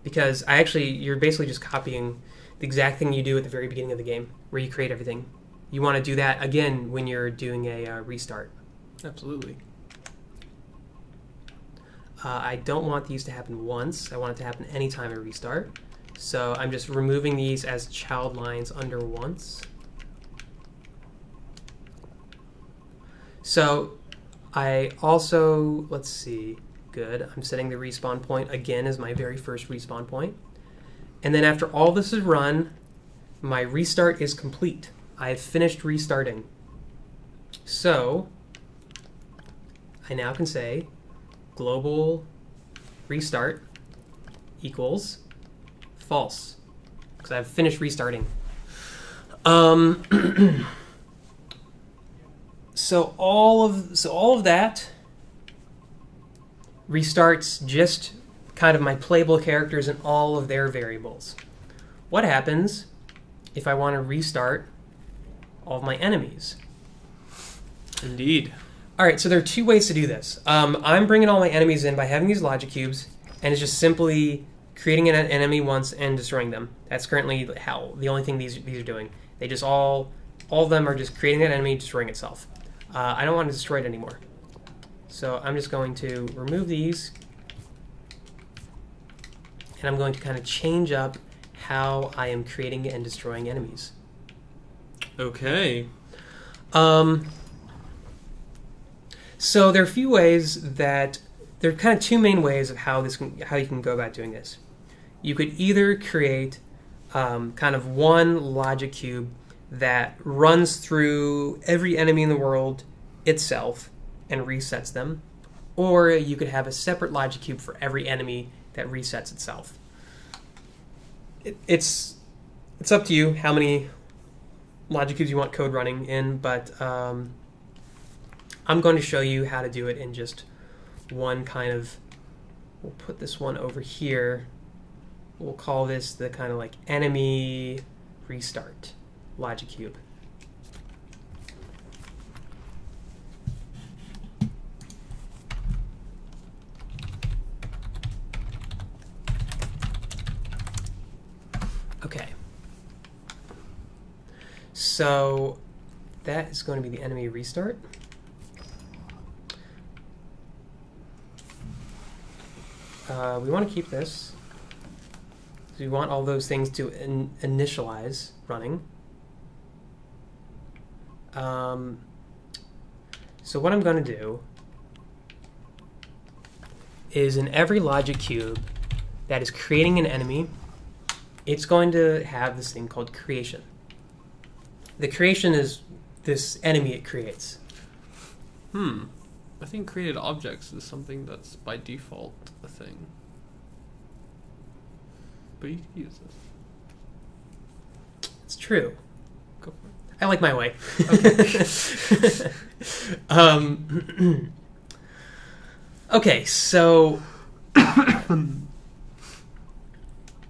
Because you're basically just copying the exact thing you do at the very beginning of the game, where you create everything. You want to do that again when you're doing a restart. Absolutely. I don't want these to happen once. I want it to happen anytime I restart. So I'm just removing these as child lines under once. So I also, let's see, good. I'm setting the respawn point again as my very first respawn point. And then after all this is run, my restart is complete. I have finished restarting. So I now can say global restart equals false, because I've finished restarting. So all of that restarts just kind of my playable characters and all of their variables. What happens if I want to restart all of my enemies? Indeed. All right, so there are 2 ways to do this. I'm bringing all my enemies in by having these logic cubes, and it's just simply creating an enemy once and destroying them. That's currently the only thing these are doing. They just all of them are just creating an enemy, destroying itself. I don't want to destroy it anymore. So I'm just going to remove these, and I'm going to kind of change up how I am creating and destroying enemies. Okay. So there are a few ways that there are kind of 2 main ways of how you can go about doing this. You could either create kind of one logic cube that runs through every enemy in the world itself and resets them, or you could have a separate logic cube for every enemy that resets itself. It's up to you how many logic cubes you want code running in, but I'm going to show you how to do it in just one kind of, we'll put this one over here. We'll call this the kind of like enemy restart logic cube. Okay. So that is going to be the enemy restart. We want to keep this. So we want all those things to initialize running. So what I'm going to do is in every logic cube that is creating an enemy, it's going to have this thing called creation. The creation is this enemy it creates. I think created objects is something that's by default a thing. But you can use this. It's true. Go for it. I like my way. Okay. Okay, so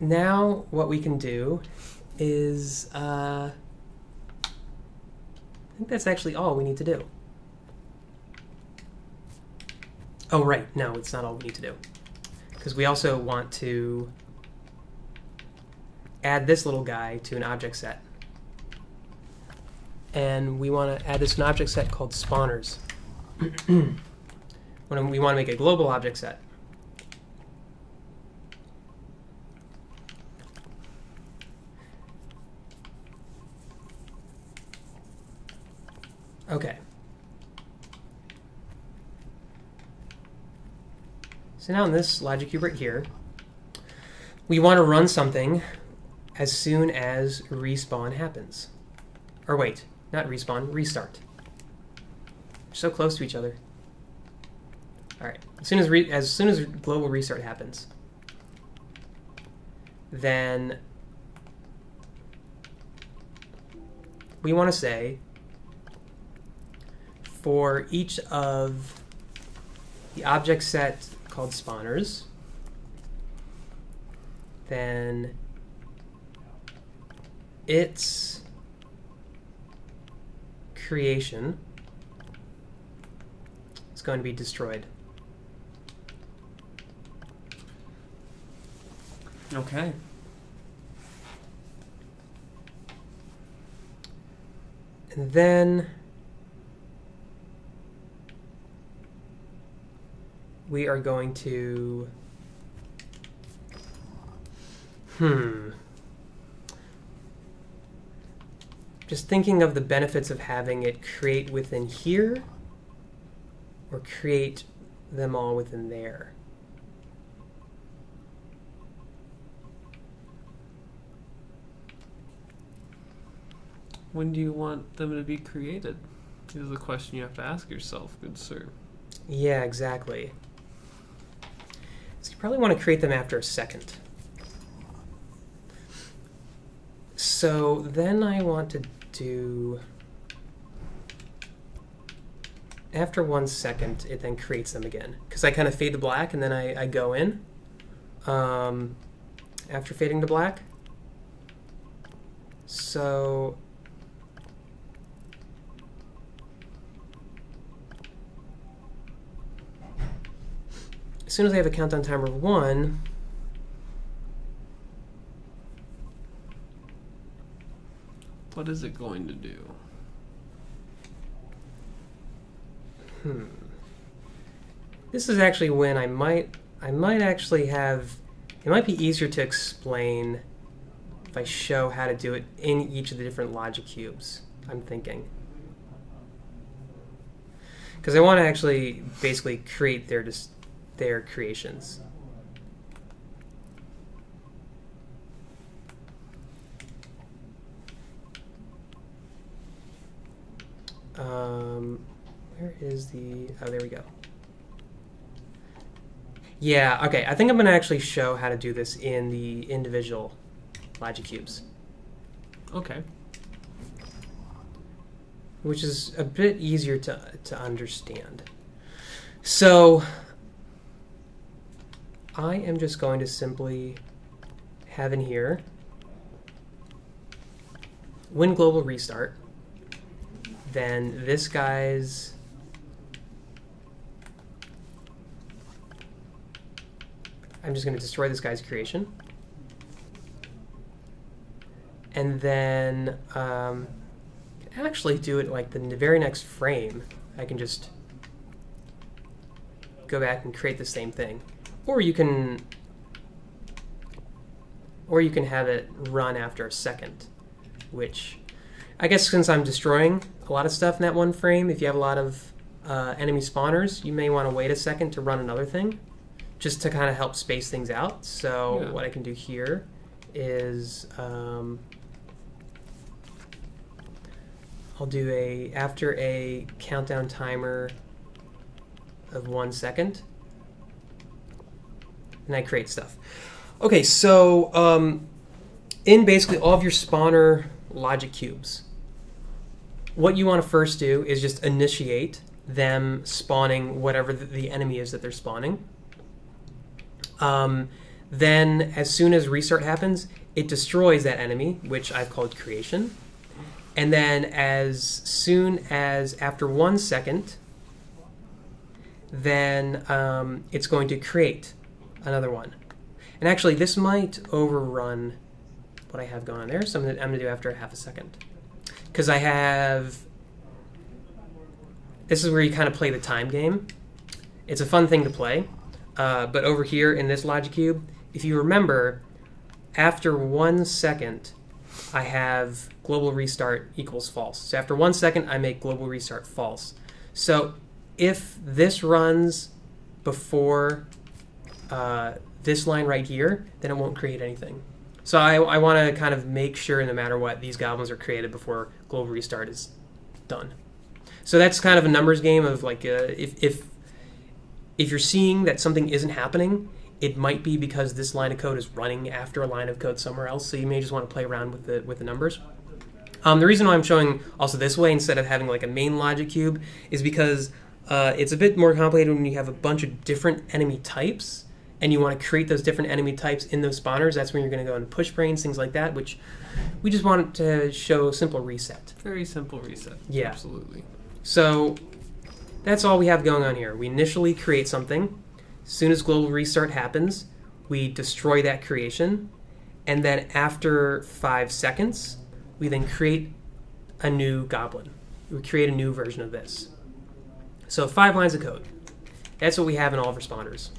now what we can do is I think that's actually all we need to do. Oh, right. No, it's not all we need to do. Because we also want to add this little guy to an object set. And we want to add this to an object set called spawners. When we want to make a global object set. Okay. So now in this logic cube right here, we want to run something as soon as respawn happens. Or wait, not respawn, restart. We're so close to each other. All right, as soon as global restart happens, then we want to say for each of the object set called spawners, then its creation is going to be destroyed. Okay. And then we are going to just thinking of the benefits of having it create within here or create them all within there. When do you want them to be created? This is a question you have to ask yourself, good sir. Yeah, exactly. So you probably want to create them after a second. So then I want to do, after 1 second, it then creates them again. Because I kind of fade to black and then I go in after fading to black. So as soon as I have a countdown timer of 1, what is it going to do? This is actually when I might actually have, it might be easier to explain if I show how to do it in each of the different logic cubes, I'm thinking. Because I want to actually basically create their creations. Where is the, oh, there we go. Yeah, okay, I think I'm going to actually show how to do this in the individual logic cubes. Okay. Which is a bit easier to understand. So I am just going to simply have in here when global restart, then this guy's I'm just going to destroy this guy's creation. And then actually do it like the very next frame. I can just go back and create the same thing. Or you can have it run after a second, which I guess since I'm destroying a lot of stuff in that one frame, if you have a lot of enemy spawners, you may want to wait a second to run another thing, just to kind of help space things out. So what I can do here is I'll do after a countdown timer of 1 second, and I create stuff. Okay, so in basically all of your spawner logic cubes, what you want to first do is just initiate them spawning whatever the enemy is that they're spawning. Then as soon as restart happens, it destroys that enemy, which I've called creation. And then as soon as after 1 second, then it's going to create another one. And actually, this might overrun what I have going on there, so I'm going to do after half a second. Because I have... This is where you kind of play the time game. It's a fun thing to play. But over here in this logic cube, if you remember, after 1 second, I have global restart equals false. So after 1 second, I make global restart false. So if this runs before this line right here, then it won't create anything. So I want to kind of make sure, no matter what, these goblins are created before global restart is done. So that's kind of a numbers game of like if you're seeing that something isn't happening, it might be because this line of code is running after a line of code somewhere else. So you may just want to play around with the numbers. The reason why I'm showing also this way instead of having like a main logic cube is because it's a bit more complicated when you have a bunch of different enemy types and you want to create those different enemy types in those spawners. That's when you're going to go into push brains, things like that, which we just want to show simple reset. Very simple reset. Yeah. Absolutely. So that's all we have going on here. We initially create something. As soon as global restart happens, we destroy that creation. And then after 5 seconds, we then create a new goblin. We create a new version of this. So 5 lines of code. That's what we have in all of our spawners.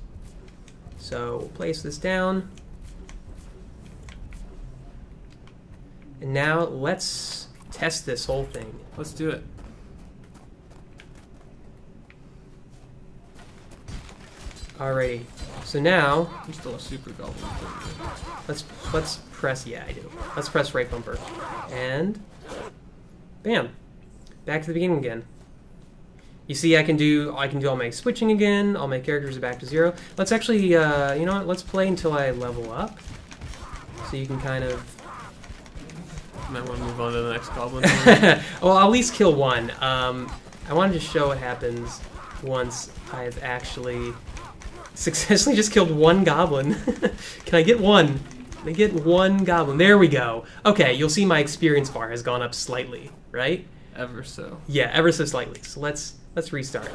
So we'll place this down. And now let's test this whole thing. Let's do it. Alrighty. So now I'm still a super goblin. let's press, yeah, I do. Let's press right bumper. And bam. Back to the beginning again. You see I can do all my switching again, all my characters are back to 0. Let's actually you know what, let's play until I level up. So you can kind of Might want to move on to the next goblin. well, I'll at least kill one. I wanted to show what happens once I've actually successfully just killed one goblin. Can I get one? Can I get one goblin? There we go. Okay, you'll see my experience bar has gone up slightly, right? Ever so. Yeah, ever so slightly. So let's restart.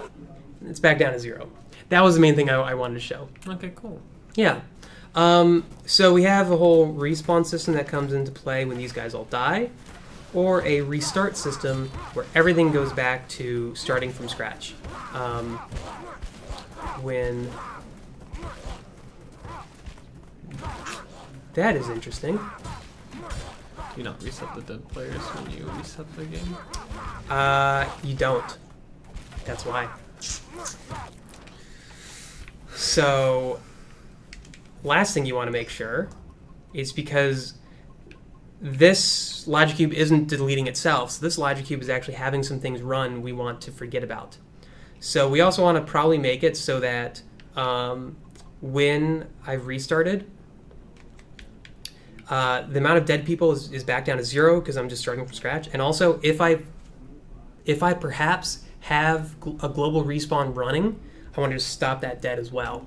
It's back down to 0. That was the main thing I wanted to show. Okay, cool. Yeah. So we have a whole respawn system that comes into play when these guys all die, or a restart system where everything goes back to starting from scratch. When... That is interesting. Do you not reset the dead players when you reset the game? You don't. That's why. So, last thing you want to make sure is because this logic cube isn't deleting itself, so this logic cube is actually having some things run we want to forget about. So we also want to probably make it so that when I've restarted, the amount of dead people is back down to 0 because I'm just starting from scratch. And also, if I perhaps have a global respawn running, I want to just stop that dead as well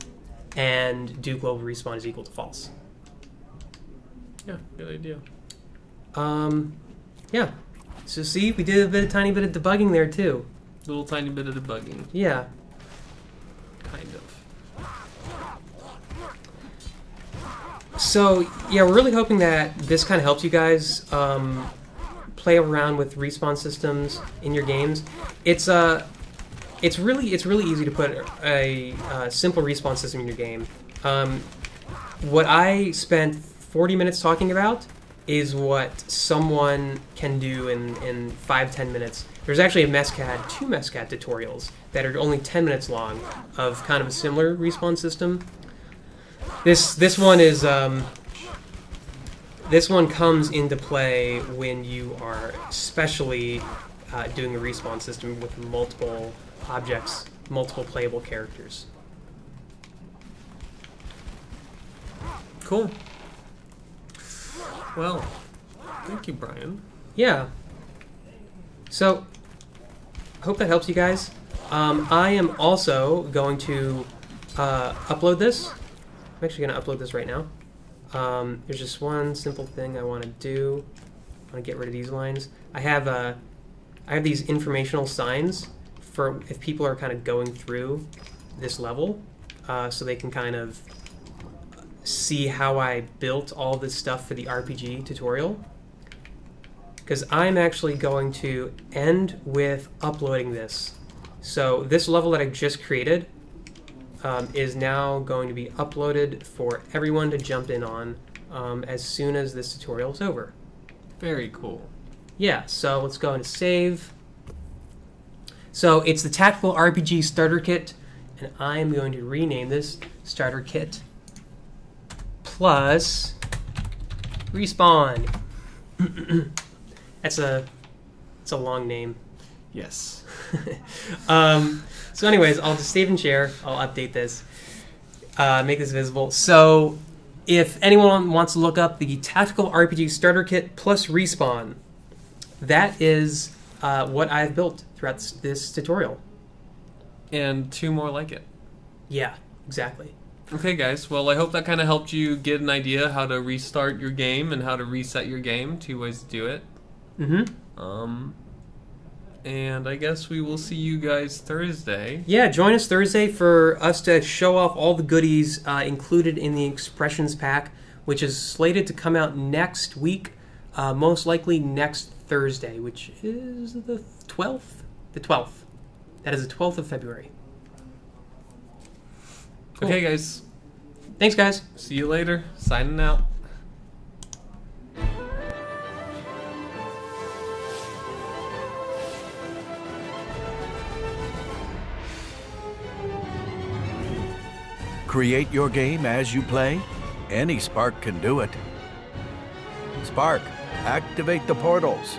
and do global respawn is equal to false. Yeah, good idea. Yeah. So see, we did a tiny bit of debugging there too. Little tiny bit of debugging. Yeah. Kind of. So, yeah, we're really hoping that this kind of helps you guys play around with respawn systems in your games, it's really easy to put a simple respawn system in your game. What I spent 40 minutes talking about is what someone can do in 5-10 minutes. There's actually two Mescat tutorials that are only 10 minutes long of kind of a similar respawn system. This one is this one comes into play when you are especially doing a respawn system with multiple objects, multiple playable characters. Cool. Well, thank you, Brian. Yeah. So, I hope that helps you guys. I am also going to upload this. I'm actually going to upload this right now. There's just one simple thing I want to do. I want to get rid of these lines. I have these informational signs for if people are kind of going through this level, so they can kind of see how I built all this stuff for the RPG tutorial. Because I'm actually going to end with uploading this. So this level that I just created is now going to be uploaded for everyone to jump in on as soon as this tutorial is over. Very cool. Yeah, so let's go and save. So it's the Tactical RPG Starter Kit, and I'm going to rename this Starter Kit plus Respawn. It's a long name. Yes. So anyways, I'll just save and share. I'll update this, make this visible. So if anyone wants to look up the Tactical RPG Starter Kit plus Respawn, that is what I've built throughout this tutorial. And 2 more like it. Yeah, exactly. Okay, guys. Well, I hope that kind of helped you get an idea how to restart your game and how to reset your game. 2 ways to do it. Mm-hmm. And I guess we will see you guys Thursday. Yeah, join us Thursday for us to show off all the goodies included in the Expressions Pack, which is slated to come out next week, most likely next Thursday, which is the 12th? The 12th. That is the 12th of February. Cool. Okay, guys. Thanks, guys. See you later. Signing out. Create your game as you play? Any Spark can do it. Spark, activate the portals.